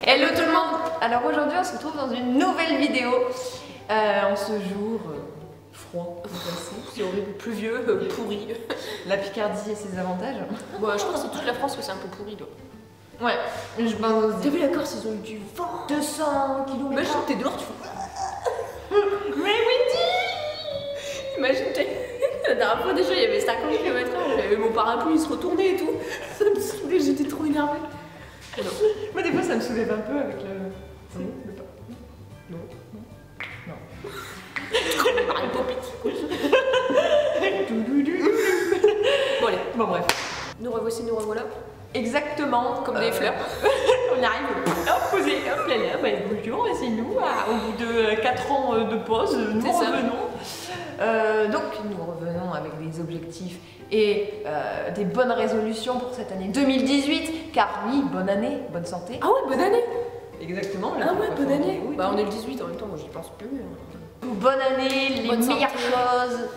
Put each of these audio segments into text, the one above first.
Hello tout le monde. Alors aujourd'hui on se retrouve dans une nouvelle vidéo en ce jour froid, c'est horrible, pluvieux, pourri. La Picardie et ses avantages. Bon, je crois que c'est toute la France que c'est un peu pourri là. Ouais, je pense aussi. T'as vu la Corse, ils ont eu du vent. 200 km. Imagine t'es dehors, tu fais... Mais oui. Imagine la dernière fois déjà il y avait 50 km/h, j'avais mon parapluie, il se retournait et tout. Ça me saoulait, j'étais trop énervée. Moi des fois ça me soulève un peu avec le... Non. Non. Marie Poppins. Bon allez, Bon bref. nous revoici, nous revoilà. Exactement. Comme des fleurs. On arrive, hop, posé, hop là là, bah, bonjour, c'est nous. Au bout de 4 ans de pause, nous revenons. Donc nous revenons avec des objectifs et des bonnes résolutions pour cette année 2018. Car oui, bonne année, bonne santé. Ah ouais, bonne année. Exactement. Ah ouais, bonne année. Oui, bah on est le 18 en même temps, moi j'y pense plus. Bonne année, les bonne meilleures santé. choses.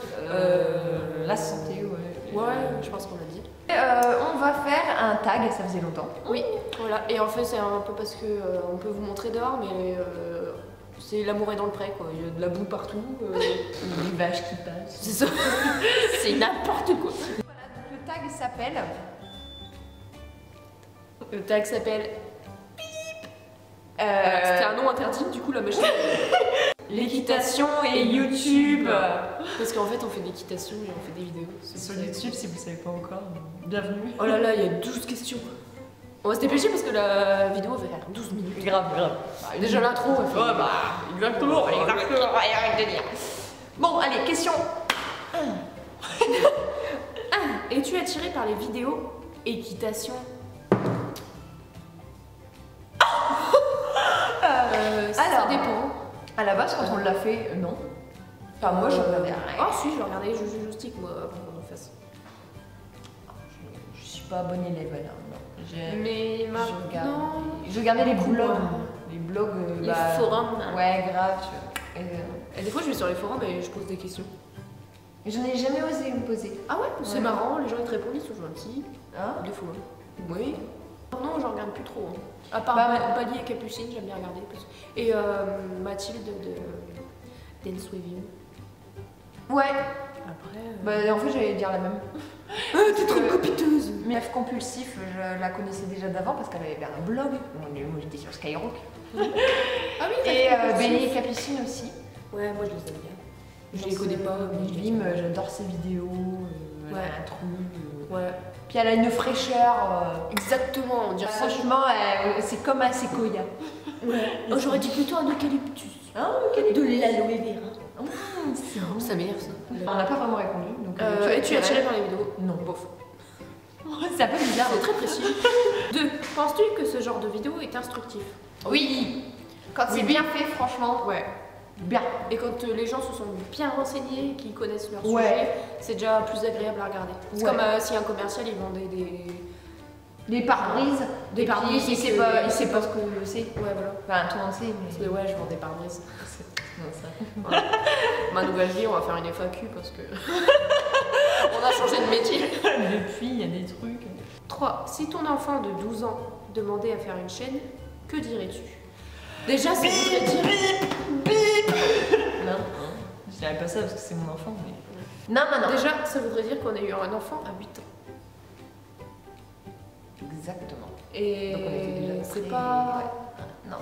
La santé, ouais. Ouais, je pense qu'on a dit. On va faire un tag, ça faisait longtemps. Oui, voilà. Et en fait, c'est un peu parce que on peut vous montrer dehors, mais c'est l'amour est dans le pré, quoi. Il y a de la boue partout. Les vaches qui passent. C'est ça. C'est n'importe quoi. Voilà, donc le tag s'appelle. Le tag s'appelle. C'était un nom interdit, du coup, la machine. L'équitation et YouTube. Parce qu'en fait, on fait de l'équitation et on fait des vidéos. C'est sur YouTube si vous savez pas encore. Bienvenue. Oh là là, il y a 12 questions. On va se dépêcher parce que la vidéo va faire 12 minutes. Grave. Bah, déjà l'intro, elle fait... Exactement. Arrête de dire. Bon, allez, question 1. Es-tu attiré par les vidéos équitation? Ça Alors, dépend. à la base, quand on l'a fait, non. Enfin, moi, je regardais rien. Ah si, je regardais Juju Stick, moi, avant qu'on en fasse. Je suis pas bonne élève, alors, non. Mais maintenant... Je regardais les blogs. Les blogs, les forums. Ouais, grave, tu vois. Et des fois, je vais sur les forums et je pose des questions. Je n'ai jamais osé me poser. Ah ouais, c'est marrant, les gens ils te répondent, ils sont gentils. Ah. Des fois. Oui. Non, j'en regarde plus trop. Hein. À part Bali et Capucine, j'aime bien regarder. Et Mathilde de Dance With You. Ouais. Après. Bah, en fait, j'allais dire la même. T'es trop copiteuse. Meuf compulsif, je la connaissais déjà d'avant parce qu'elle avait un blog. Moi, j'étais sur Skyrock. Ah oui, et Béli et Capucine aussi. Ouais, moi je les aime bien. Je les connais pas, mais je les Vim, j'adore ses vidéos. Elle a un truc. Ouais. Puis elle a une fraîcheur. Exactement, on dirait ça. Franchement, c'est comme un séquoia. Ouais. Oh, j'aurais dit plutôt un eucalyptus. Hein, de l'aloe vera. C'est bon. Ça m'énerve ça. On n'a pas vraiment répondu. Donc, tu es attiré par les vidéos? Non. Bof. C'est un peu bizarre. C'est très précis. 2. Penses-tu que ce genre de vidéo est instructif? Oui. Quand c'est bien fait, franchement. Ouais. Bien. Et quand les gens se sont bien renseignés, qu'ils connaissent leur sujet, c'est déjà plus agréable à regarder. C'est comme si un commercial il vendait des pare-brises. Des pare-brises. Il sait pas ce que c'est. Ouais, voilà. Enfin, tout le monde sait. Mais... Ouais, je vends des pare-brises. Non, ça. Voilà. Ma nouvelle vie, on va faire une FAQ parce que. On a changé de métier. Depuis, il y a des trucs. 3. Si ton enfant de 12 ans demandait à faire une chaîne, que dirais-tu? Déjà, ça voudrait dire... Non, je dirais pas ça parce que c'est mon enfant, mais... Non. Déjà, ça voudrait dire qu'on a eu un enfant à 8 ans. Exactement. Et donc on était déjà c'est très... pas... Ouais. Non,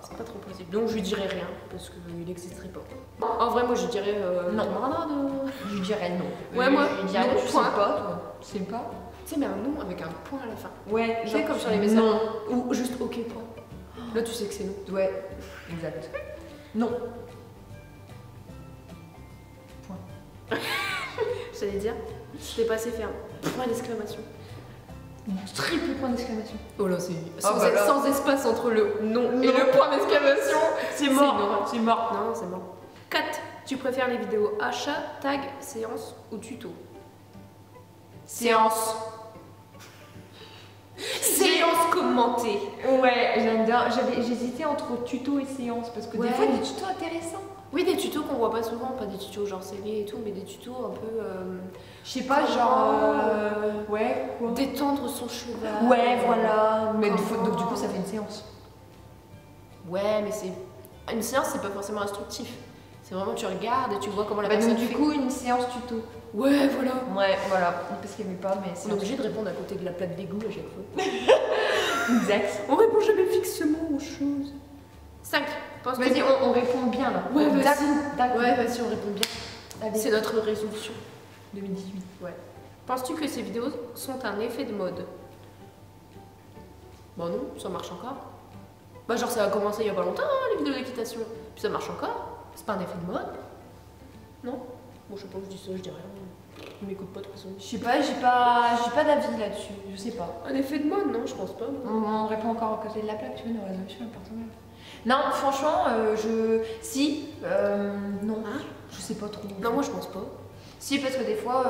c'est pas trop possible. Donc je lui dirais rien, parce qu'il n'existerait pas. En vrai, moi je dirais... non. De... Je dirais non. Ouais, moi, je dirais non, tu sais point. pas, toi. Tu sais pas. Tu sais, mais un nom avec un point à la fin. Ouais, tu sais, comme sur les messages. Non. Ou juste ok, point. Là, tu sais que c'est non. Ouais, exact. Non. Point. J'allais dire, c'était pas assez ferme. Point d'exclamation. Triple point d'exclamation. Oh là, c'est voilà. Sans espace entre le non et le point d'exclamation. C'est mort. C'est mort. Non, c'est mort. 4. Tu préfères les vidéos achat, tag, séance ou tuto? Séance. Séance commentée. Ouais, j'adore. J'hésitais entre tuto et séance parce que des fois, des tutos intéressants. Oui, des tutos qu'on voit pas souvent, pas des tutos genre CV et tout, mais des tutos un peu. Je sais pas, genre. Ouais, quoi. Détendre son cheval. Ouais, voilà. Mais donc, du coup, ça fait une séance. Ouais, mais c'est... Une séance, c'est pas forcément instructif. C'est vraiment, tu regardes et tu vois comment la personne donc, du coup, une séance tuto. Ouais, voilà. Ouais, voilà. Parce qu'il n'y avait pas, mais on est obligé de répondre à côté de la plaque d'égout à chaque fois. Exact. On répond jamais fixement aux choses. 5. Vas-y, on répond bien là. Ouais, vas-y. D'accord. Ouais, vas-y, on répond bien. C'est notre résolution. 2018. Ouais. Penses-tu que ces vidéos sont un effet de mode? Bah non, ça marche encore. Bah genre ça a commencé il y a pas longtemps, hein, les vidéos d'équitation. Puis ça marche encore. C'est pas un effet de mode? Non? Bon, je sais pas, je dis ça, je dis rien. Ils m'écoutent pas de toute façon. Je sais pas, j'ai pas d'avis là-dessus. Je sais pas. Un effet de mode? Non, je pense pas. On répond encore à côté de la plaque, tu vois, nos résolutions importantes. Non, franchement, Si. Non. Hein? Je sais pas trop. Non, moi je pense pas. Si, parce que des fois,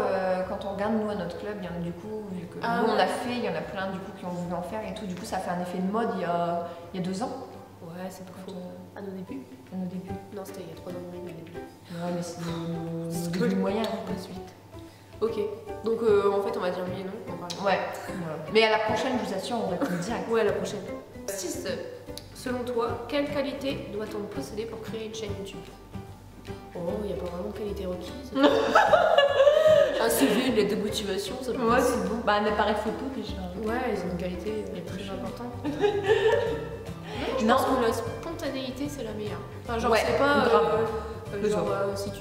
quand on regarde nous à notre club, il y en a du coup, vu que nous on a fait, il y en a plein du coup qui ont voulu en faire et tout. Du coup, ça fait un effet de mode il y a 2 ans. Ouais, c'est pas faux. À nos débuts? À nos débuts. Non, c'était il y a 3 ans au début. Ouais, mais c'est nos débuts moyens. Pas suite. Ok. Donc en fait, on va dire oui et non. Ouais. Mais à la prochaine, je vous assure, on répond direct. Ouais, à la prochaine. 6. Selon toi, quelle qualité doit-on posséder pour créer une chaîne YouTube? Oh, il n'y a pas vraiment de qualité requise. Un CV, une lettre de motivation, ça peut ouais, c'est bon. Bah, un appareil photo déjà. Ouais, c'est une qualité très importante. Je Non. pense que la spontanéité, c'est la meilleure. Enfin, genre, ouais, c'est pas. Genre, si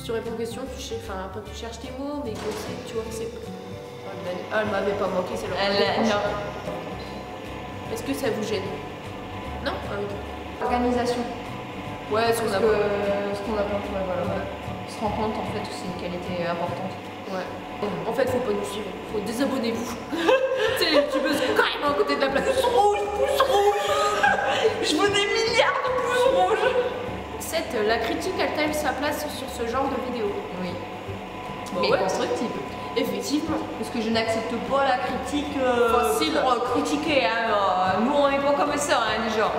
tu réponds aux questions, tu cherches tes mots, mais que tu vois que c'est. Elle m'avait pas manqué, c'est le non. Est-ce que ça vous gêne? Non? Organisation. Ouais, ce qu'on a pas, voilà. Ouais. On se rend compte en fait que c'est une qualité importante. Ouais. En fait, faut pas nous suivre, faut désabonnez-vous. Tu sais, les youtubeuses carrément à côté de la plaque. Pouce rouge, pouce rouge. Je veux des milliards de pouces rouges. 7. La critique a-t-elle sa place sur ce genre de vidéo? Oui. Bah mais ouais. constructive. Effectivement. Parce que je n'accepte pas la critique facile pour critiquer. Hein. Nous, on n'est pas comme ça, hein, déjà.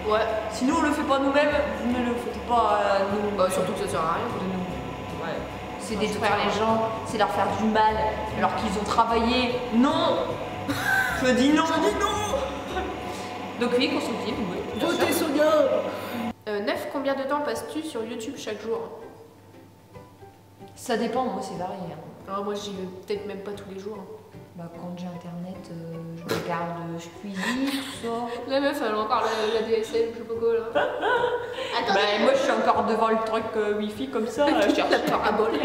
Ouais. Si nous, on le fait pas nous-mêmes, vous ne le faites pas nous. Bah, surtout que ça sert à rien. De nous. Ouais. C'est détruire les gens, c'est leur faire du mal, alors qu'ils ont travaillé. Non. Je dis non. Je dis non. Donc oui, constructive, oui. Votez Sonia. 9. Combien de temps passes-tu sur YouTube chaque jour? Ça dépend, moi c'est varié. Hein. Alors moi j'y vais peut-être même pas tous les jours. Bah quand j'ai internet, je regarde, je cuisine, tout ça. La meuf elle a encore la DSL ou je sais pas quoi là. Attends. Bah moi je suis encore devant le truc wifi comme ça, je cherche la parabole.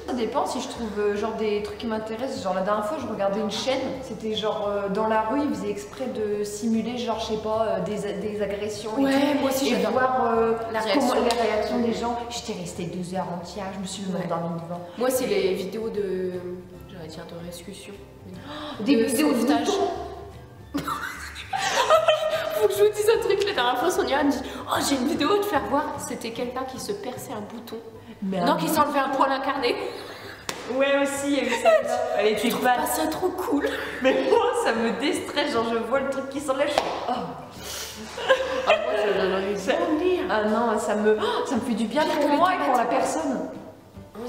Ça dépend si je trouve genre des trucs qui m'intéressent. Genre la dernière fois je regardais une chaîne, c'était genre dans la rue, ils faisaient exprès de simuler genre je sais pas des agressions et ouais, tout. Moi aussi et j'adore voir les réactions des gens. J'étais restée 2 heures entières, je me suis endormie devant. Moi c'est les vidéos de... j'allais dire de récussion. Des vidéos de sauvetage. Faut que je vous dise un truc, la dernière fois Sonia elle me dit oh j'ai une vidéo à te faire voir. C'était quelqu'un qui se perçait un bouton. Non, qui s'enlevait un poil incarné. Ouais aussi, il y a eu ça. Elle était pas ça trop cool. Mais moi ça me déstresse, genre je vois le truc qui s'enlève, je suis moi je donne envie de lire. Ah non, ça me fait du bien pour moi et pour la personne.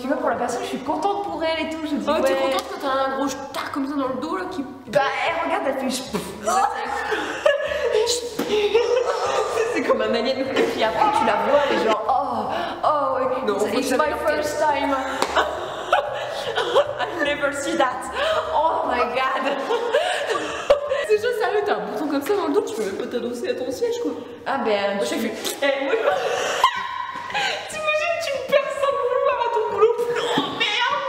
Tu vois, pour la personne, je suis contente pour elle et tout. Je dis, ouais. T'es contente quand t'as un gros star comme ça dans le dos là qui. Bah, elle regarde, elle fait. C'est comme un alien. Et puis après, tu la vois, elle est genre, oh, ouais. Non, it's my first time. I never see that. Oh my god. C'est juste sérieux, t'as un bouton comme ça dans le dos, tu peux même pas t'adosser à ton siège quoi. Ah ben, moi j'ai vu. T'imagines, tu me perds sans le vouloir à ton boulot. Oh merde.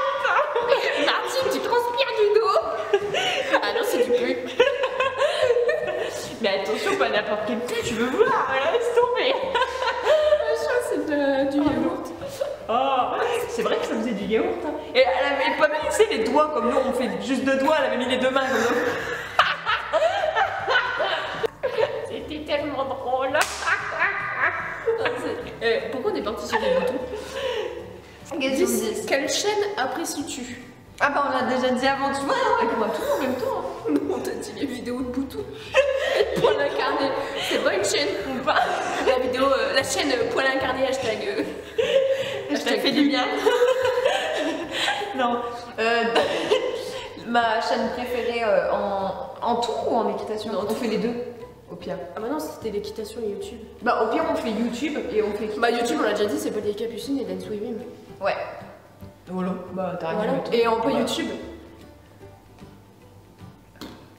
Martine, tu transpires du dos. Ah non, c'est du pu. Mais attention, pas n'importe quel pu, tu veux voir, laisse tomber. C'est du yaourt. Oh, c'est vrai que ça faisait du yaourt. Hein. Et elle avait pas mis, tu sais, les doigts comme nous, on fait juste 2 doigts, elle avait mis les 2 mains comme ça. C'était tellement drôle. Pourquoi on est parti sur les boutons? Quelle chaîne apprécies-tu? Ah bah on l'a déjà dit avant, tu vois, on répond à tout en même temps. Hein. On t'a dit les vidéos de boutons. Poil incarné, c'est pas une chaîne ou pas? La chaîne poil incarné hashtag. Hashtag fait du bien. Non. Ma chaîne préférée En tout ou en équitation? Non, on fait les deux, au pire. Ah bah non, c'était l'équitation et YouTube. Bah au pire on fait YouTube et on fait... Bah YouTube on l'a déjà dit, c'est pas des capucines et dance swimming. Ouais. Voilà. Bah t'as Voilà. rien Et en pas YouTube.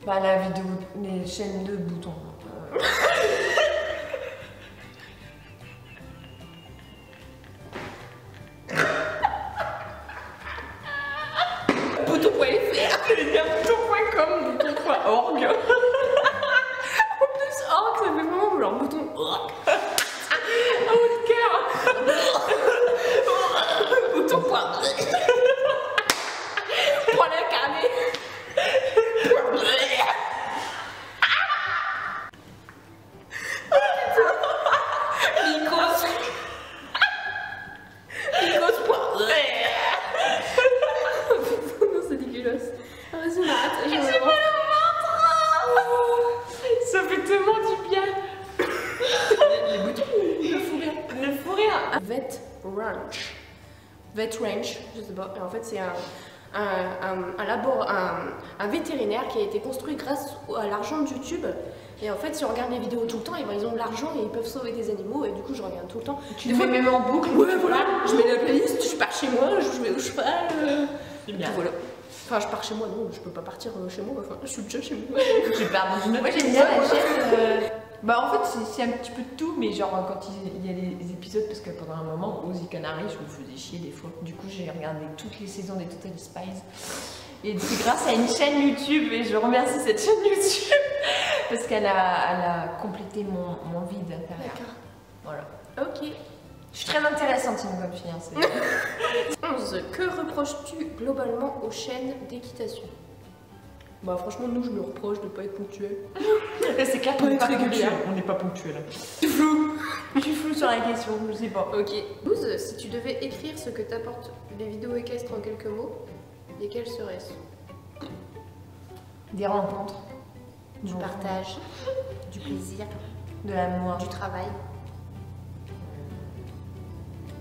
Bah la vidéo, les chaînes de boutons. Bouton.fr. Je vais dire bouton.com, bouton.org. En plus, org, ça fait vraiment genre bouton org. Oh le cœur. Bouton.org. Point l'incarné. Lycos. Lycos.org. Non, c'est dégueulasse. Ah, vas-y, on arrête. J'ai mal au ventre. Ça fait tellement du bien. Les boutons ou le fou rire? Le fou rire. Vet Ranch. Vet Ranch, je sais pas. Et en fait, c'est un vétérinaire qui a été construit grâce à l'argent de YouTube. Et en fait, si on regarde les vidéos tout le temps, et ben, ils ont de l'argent et ils peuvent sauver des animaux. Et du coup, je regarde tout le temps. Tu le mets même en boucle. Ouais, voilà. Je mets la playlist, je pars chez moi, je vais au cheval. C'est bien. Voilà. Enfin, je pars chez moi, non, je peux pas partir chez moi. Enfin, je suis déjà chez moi. Je pars dans une autre. Moi j'aime bien la chaîne. Bah en fait c'est un petit peu de tout, mais genre quand il y a les épisodes, parce que pendant un moment, Ozzy Canary, je me faisais chier des fois. Du coup j'ai regardé toutes les saisons des Totally Spies. Et c'est grâce à une chaîne YouTube, et je remercie cette chaîne YouTube, parce qu'elle a complété mon vide intérieur. D'accord. Voilà. Ok. Je suis très intéressante, c'est une bonne fiancée. 11. Que reproches-tu globalement aux chaînes d'équitation? Bah franchement, nous, je me reproche de pas être ponctuel. C'est clair qu'on n'est pas ponctuel. On n'est pas ponctuel. Tu flou. Je suis flou sur la question, je sais pas. Ok. 12. Si tu devais écrire ce que t'apportent les vidéos équestres en quelques mots, lesquels seraient-ce? Des rencontres. Du partage, du plaisir, De l'amour. du travail.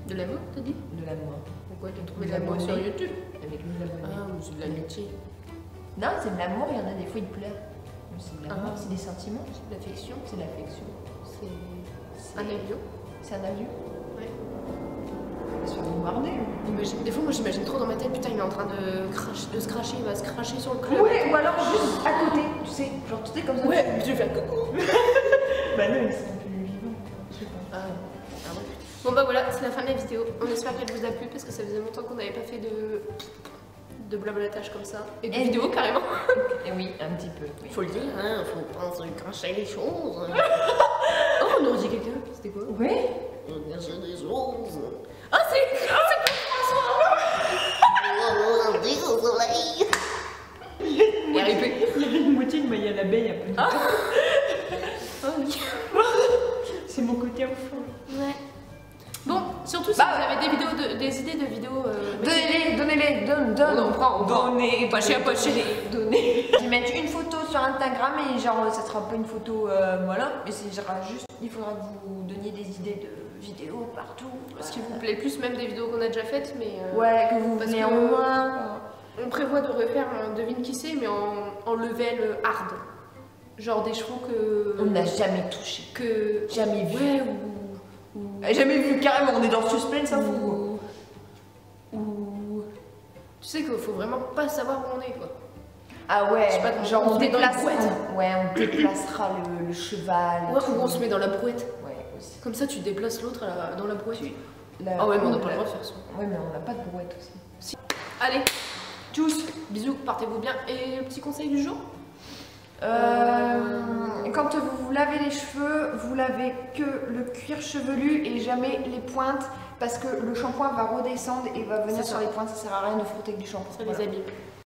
De l'amour, t'as dit? De l'amour. Pourquoi t'as trouvé de Vous l'amour sur abonnez. YouTube? Avec les abonnés. Ah, mais c'est de l'amitié. Non, c'est de l'amour, il y en a des fois ils pleurent. Mais c'est de l'amour, Ah. c'est des sentiments. C'est de l'affection. C'est de l'affection. C'est un avion. C'est un avion. Ouais. Il va se faire bombarder. Des fois, moi j'imagine trop dans ma tête, putain, il est en train de se cracher, il va se cracher sur le club. Ouais, ou alors juste à côté, tu sais, genre tout est comme ça. Ouais, je vais faire coucou. Bah non, ils sont plus vivants. Je sais pas. Ah ouais. Bon bah voilà, c'est la fin de la vidéo. On espère qu'elle vous a plu parce que ça faisait longtemps qu'on n'avait pas fait de blablatage comme ça. Et de vidéo carrément. Et oui, un petit peu. Oui. Faut le dire, hein, faut pas se cracher les choses. Oh, on aurait dit quelqu'un. C'était quoi? Oui. On cracher des choses. Ah, c'est François. On dit au soleil. Il y avait une moitié de maille à l'abeille un peu. Ah. Oh oui. C'est mon côté enfant. Ouais. Bon, surtout si Bah, vous avez des vidéos, des idées de vidéos. Donnez-les, donne. On prend. Donnez, Pas cher, pas cher. Donnez. Je vais mettre une photo sur Instagram et genre ça sera pas une photo, voilà, mais c'est genre juste, il faudra que vous donniez des idées de vidéos partout. Ce qui vous plaît le plus, même des vidéos qu'on a déjà faites, mais. Ouais, que vous parce venez que- en moins. On prévoit de refaire un devine qui c'est, mais en level hard. Genre des chevaux que. On n'a jamais touché. Que. Jamais vu. Ouais, Jamais vu, carrément, on est dans le suspense, ça fout. ou. Tu sais qu'il faut vraiment pas savoir où on est, quoi. Ah ouais, Je sais pas, genre on se met dans la déplace, brouette. ouais, on déplacera le cheval. Ouais, tout. ou on se met dans la brouette. Ouais, aussi. Comme ça, tu déplaces l'autre dans la brouette. La- Ah ouais, mais on n'a pas le la- droit de faire ça. Ouais, mais on n'a pas de brouette aussi. Allez, Tous. bisous, partez-vous bien. Et le petit conseil du jour? Quand vous vous lavez les cheveux, vous lavez que le cuir chevelu et jamais les pointes parce que le shampoing va redescendre et va venir C'est sur ça. les pointes, ça sert à rien de frotter avec du shampoing. Ça Voilà. les abîme.